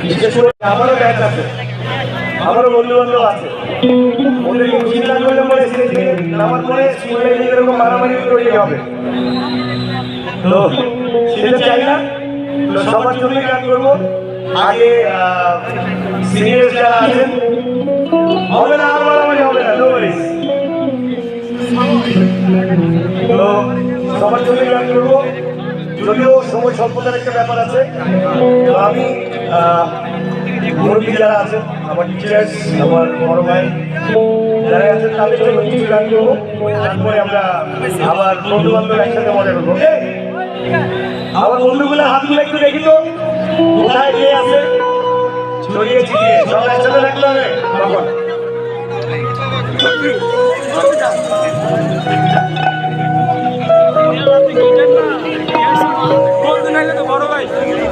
বিশেষ করে আমারও ব্যাচ আছে, আমারও বন্ধু বান্ধব আছে, ওদের চিন্তা করলে পরে নামার পরে স্কুলে এরকম মারামারি তৈরি হবে, তো সেটা চাই না। তো সবার জন্যই গান করবো। আগে সিনিয়র যারা আছেন, হবে না, আর মারামারি হবে না, নো ওয়ারিস। তো সবার জন্যই গান করবো, যদিও সময় স্বল্পতার একটা ব্যাপার আছে। তো আমি মুরব্বী যারা আছেন, আমার টিচার্স, আমার বড় ভাই যারা আছেন, তাদের জন্য কিছু গান করবো। তারপরে আমরা আবার বন্ধু বান্ধব একসাথে মজা করবো। আমার বন্ধুগুলো হাতগুলো একটু দেখি তো, কোথায় কে আছে, ছড়িয়ে ছিটিয়ে সব একসাথে রাখতে হবে। তখন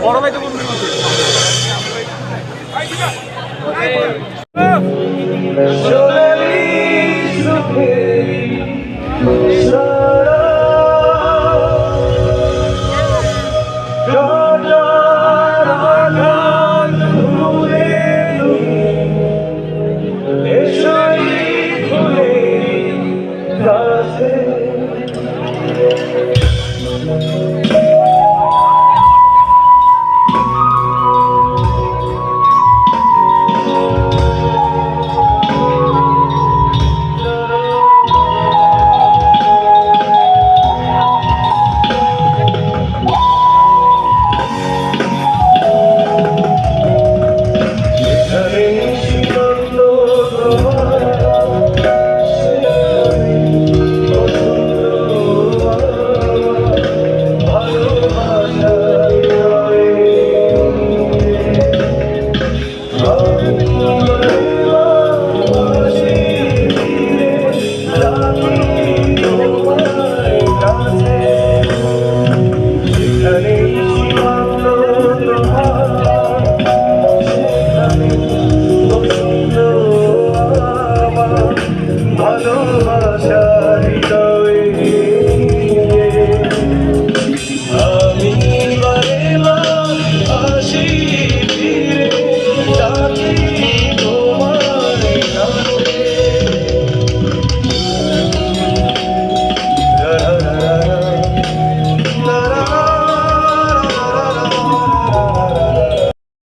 বড় ভাই তো বন্ধু